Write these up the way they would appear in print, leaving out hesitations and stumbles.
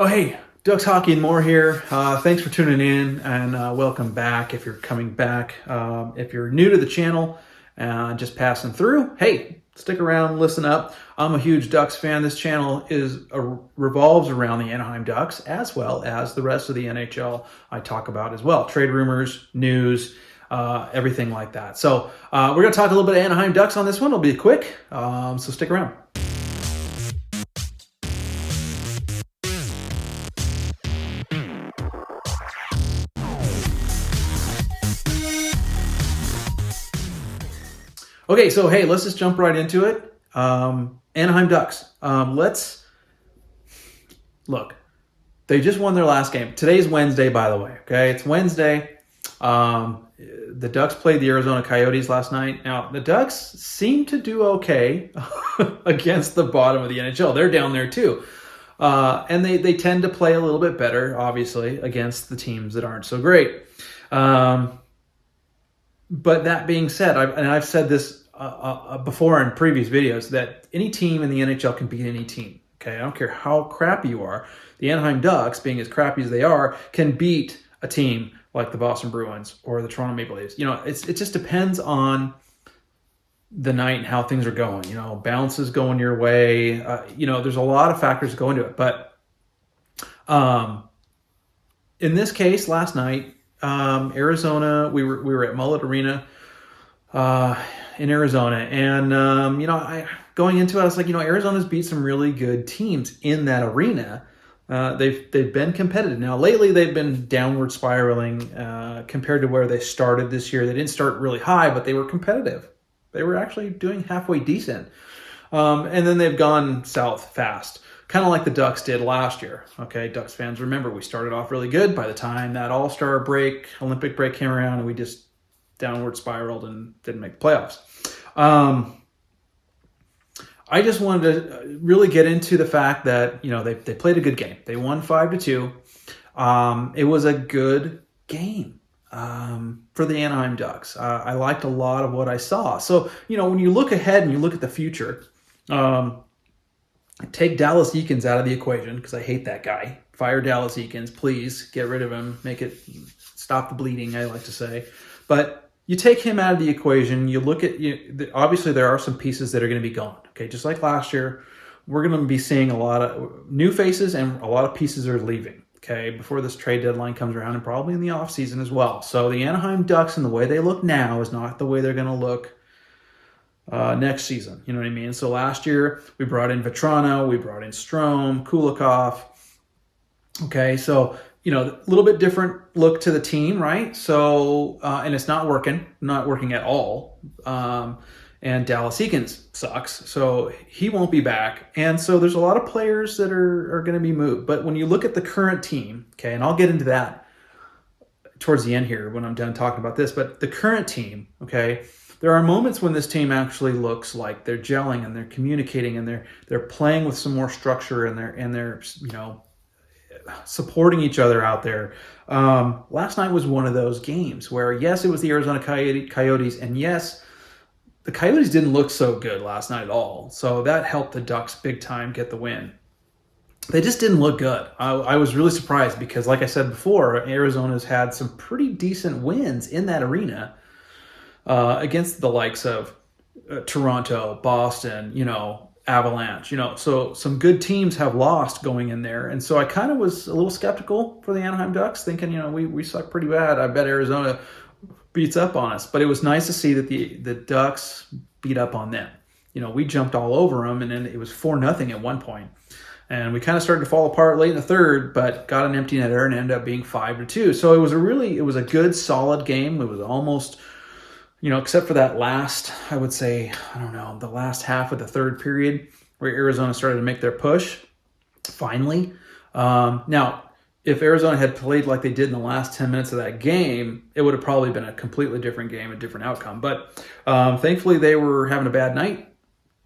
Oh, hey, Ducks Hockey and more here. Thanks for tuning in and welcome back if you're coming back. If you're new to the channel and just passing through, hey, stick around, listen up. I'm a huge Ducks fan. This channel revolves around the Anaheim Ducks as well as the rest of the NHL I talk about as well. Trade rumors, news, everything like that. So we're going to talk a little bit of Anaheim Ducks on this one. It'll be quick, so stick around. Okay, so hey, let's just jump right into it. Anaheim Ducks. Let's look. They just won their last game. Today's Wednesday, by the way. Okay, it's Wednesday. The Ducks played the Arizona Coyotes last night. Now, the Ducks seem to do okay against the bottom of the NHL. They're down there too. And they tend to play a little bit better, obviously, against the teams that aren't so great. But that being said, I've said this before in previous videos, that any team in the NHL can beat any team. Okay, I don't care how crappy you are. The Anaheim Ducks, being as crappy as they are, can beat a team like the Boston Bruins or the Toronto Maple Leafs. You know, it just depends on the night and how things are going. You know, bounces going your way. There's a lot of factors that go into it. But in this case, last night, Arizona, we were at Mullet Arena in Arizona, and going into it, I was like, Arizona's beat some really good teams in that arena. They've been competitive. Now lately they've been downward spiraling compared to where they started this year. They didn't start really high, but they were competitive. They were actually doing halfway decent, and then they've gone south fast. Kind of like the Ducks did last year. Okay, Ducks fans, remember, we started off really good. By the time that All-Star break, Olympic break came around, and we just downward spiraled and didn't make the playoffs. I just wanted to really get into the fact that, they played a good game. They won 5-2. It was a good game for the Anaheim Ducks. I liked a lot of what I saw. So, when you look ahead and you look at the future, take Dallas Eakins out of the equation, because I hate that guy. Fire Dallas Eakins, please. Get rid of him. Stop the bleeding, I like to say. But you take him out of the equation, you look at, obviously there are some pieces that are going to be gone. Okay, just like last year, we're going to be seeing a lot of new faces and a lot of pieces are leaving, okay, before this trade deadline comes around, and probably in the offseason as well. So the Anaheim Ducks and the way they look now is not the way they're going to look next season. You know what I mean? So last year, we brought in Vetrano, we brought in Strome, Kulikov. Okay, so, a little bit different look to the team, right? So, and it's not working at all. And Dallas Eakins sucks, so he won't be back. And so there's a lot of players that are going to be moved. But when you look at the current team, okay, and I'll get into that towards the end here when I'm done talking about this, but the current team, okay, there are moments when this team actually looks like they're gelling and they're communicating and they're playing with some more structure and they're supporting each other out there. Last night was one of those games where, yes, it was the Arizona Coyotes, and yes, the Coyotes didn't look so good last night at all. So that helped the Ducks big time get the win. They just didn't look good. I was really surprised because, like I said before, Arizona's had some pretty decent wins in that arena against the likes of Toronto, Boston, Avalanche, so some good teams have lost going in there. And so I kind of was a little skeptical for the Anaheim Ducks, thinking, we suck pretty bad. I bet Arizona beats up on us. But it was nice to see that the Ducks beat up on them. We jumped all over them, and then it was 4-0 at one point. And we kind of started to fall apart late in the third, but got an empty netter and ended up being 5-2. So it was a good, solid game. It was almost, except for that last, I would say, the last half of the third period where Arizona started to make their push, finally. Now, if Arizona had played like they did in the last 10 minutes of that game, it would have probably been a completely different game, a different outcome. But thankfully, they were having a bad night.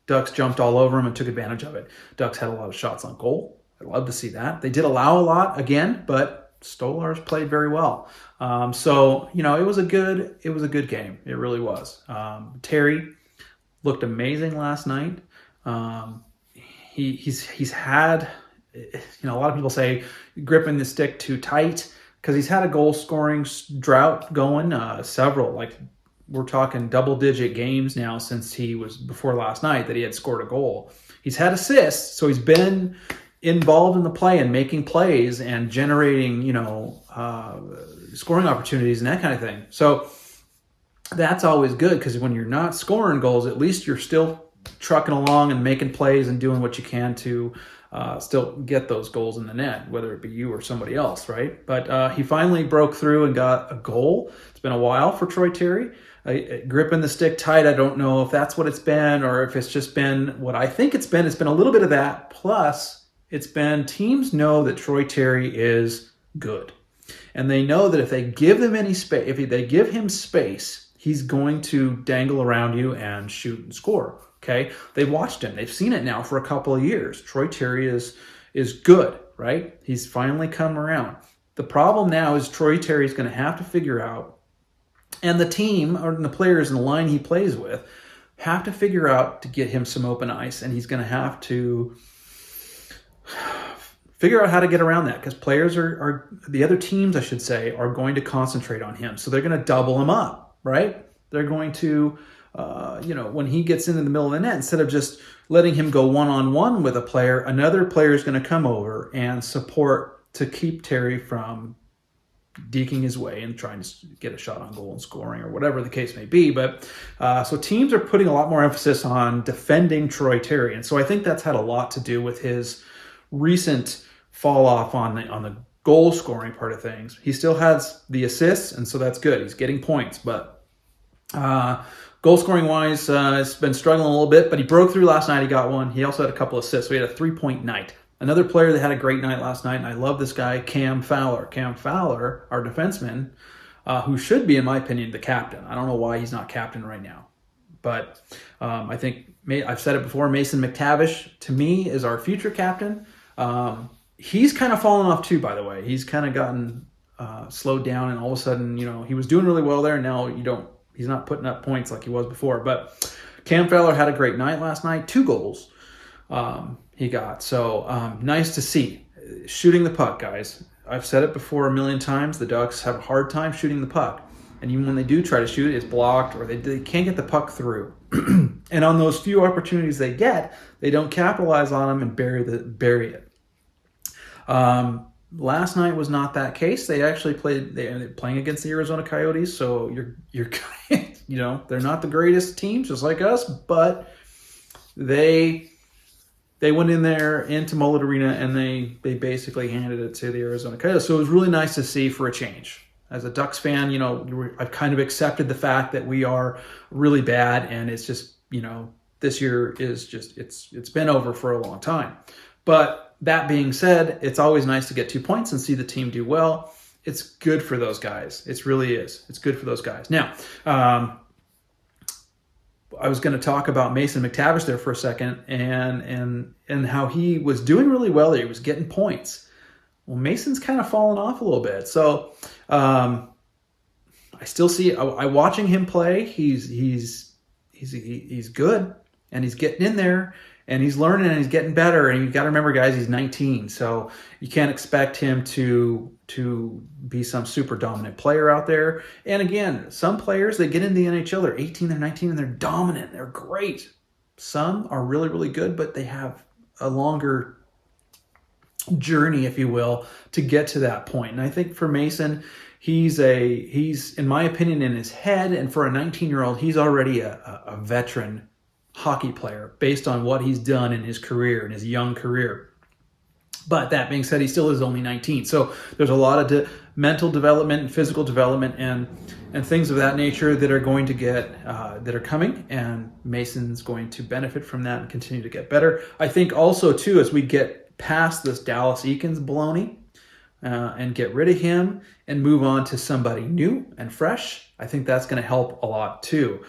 Ducks jumped all over them and took advantage of it. Ducks had a lot of shots on goal. I love to see that. They did allow a lot again, but Stolarz played very well. So it was a good game. It really was. Terry looked amazing last night. He's had a lot of people say gripping the stick too tight because he's had a goal scoring drought going, several, like we're talking double-digit games now since he was before last night that he had scored a goal. He's had assists, so he's been involved in the play and making plays and generating, scoring opportunities and that kind of thing. So that's always good because when you're not scoring goals, at least you're still trucking along and making plays and doing what you can to still get those goals in the net, whether it be you or somebody else, right? But he finally broke through and got a goal. It's been a while for Troy Terry. Gripping the stick tight, I don't know if that's what it's been or if it's just been what I think it's been. It's been a little bit of that. Plus, it's been teams know that Troy Terry is good. And they know that if they give them any space, if they give him space, he's going to dangle around you and shoot and score. Okay? They've watched him. They've seen it now for a couple of years. Troy Terry is good, right? He's finally come around. The problem now is Troy Terry's going to have to figure out, and the team or the players and the line he plays with have to figure out to get him some open ice, and he's going to have to figure out how to get around that because players are the other teams, I should say, are going to concentrate on him. So they're going to double him up, right? They're going to, when he gets into the middle of the net, instead of just letting him go one-on-one with a player, another player is going to come over and support to keep Terry from deking his way and trying to get a shot on goal and scoring or whatever the case may be. But so teams are putting a lot more emphasis on defending Troy Terry. And so I think that's had a lot to do with his recent fall off on the goal scoring part of things. He still has the assists, and so that's good. He's getting points, but goal scoring wise, it's been struggling a little bit, but he broke through last night. He got one. He also had a couple assists, so he had a 3-point night. Another player that had a great night last night, and I love this guy, Cam Fowler. Cam Fowler, our defenseman, who should be, in my opinion, the captain. I don't know why he's not captain right now. But I think, I've said it before, Mason McTavish, to me, is our future captain. He's kind of fallen off too, by the way. He's kind of gotten slowed down, and all of a sudden, he was doing really well there, and now he's not putting up points like he was before. But Cam Fowler had a great night last night, 2 goals. He got. So nice to see. Shooting the puck, guys. I've said it before a million times. The Ducks have a hard time shooting the puck. And even when they do try to shoot it, it's blocked or they can't get the puck through. And on those few opportunities they get, they don't capitalize on them and bury it. Last night was not that case. They actually they're playing against the Arizona Coyotes, so you're they're not the greatest team, just like us, but they went in there into Mullet Arena and they basically handed it to the Arizona Coyotes. So it was really nice to see for a change. As a Ducks fan, I've kind of accepted the fact that we are really bad, and it's just, this year is just, it's been over for a long time. But that being said, it's always nice to get 2 points and see the team do well. It's good for those guys. It really is. It's good for those guys. Now, I was going to talk about Mason McTavish there for a second and how he was doing really well there. He was getting points. Well, Mason's kind of fallen off a little bit. So I still see. I watching him play. He's good, and he's getting in there, and he's learning, and he's getting better. And you've got to remember, guys, he's 19, so you can't expect him to be some super dominant player out there. And again, some players, they get in the NHL, they're 18, they're 19, and they're dominant. They're great. Some are really, really good, but they have a longer journey, if you will, to get to that point. And I think for Mason, he's in my opinion, in his head, and for a 19-year-old, he's already a veteran hockey player based on what he's done in his career, in his young career. But that being said, he still is only 19. So there's a lot of mental development and physical development and things of that nature that are going to that are coming, and Mason's going to benefit from that and continue to get better. I think also too, as we get past this Dallas Eakins baloney and get rid of him and move on to somebody new and fresh, I think that's going to help a lot too.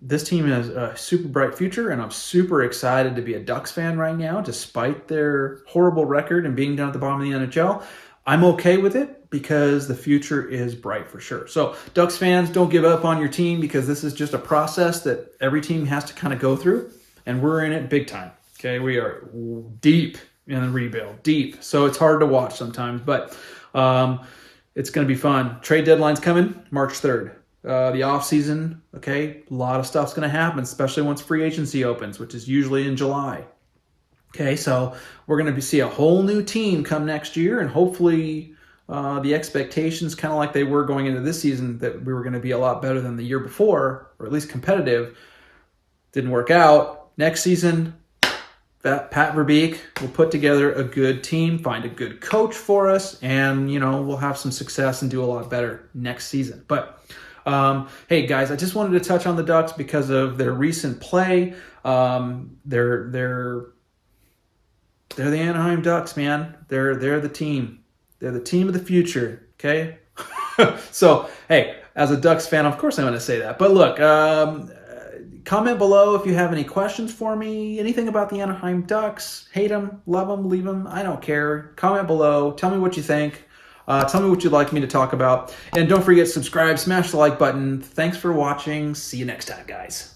This team has a super bright future, and I'm super excited to be a Ducks fan right now, despite their horrible record and being down at the bottom of the NHL. I'm okay with it because the future is bright for sure. So Ducks fans, don't give up on your team, because this is just a process that every team has to kind of go through, and we're in it big time. Okay, we are deep in the rebuild, deep. So it's hard to watch sometimes, but it's going to be fun. Trade deadline's coming March 3rd. The offseason, okay, a lot of stuff's going to happen, especially once free agency opens, which is usually in July. Okay, so we're going to see a whole new team come next year, and hopefully the expectations, kind of like they were going into this season, that we were going to be a lot better than the year before, or at least competitive, didn't work out. Next season, Pat Verbeek will put together a good team, find a good coach for us, and we'll have some success and do a lot better next season. But hey guys, I just wanted to touch on the Ducks because of their recent play. They're the Anaheim Ducks, man. They're the team. They're the team of the future. Okay. So hey, as a Ducks fan, of course I'm going to say that. But look, comment below if you have any questions for me, anything about the Anaheim Ducks. Hate them, love them, leave them, I don't care. Comment below, tell me what you think. Tell me what you'd like me to talk about. And don't forget to subscribe, smash the like button. Thanks for watching. See you next time, guys.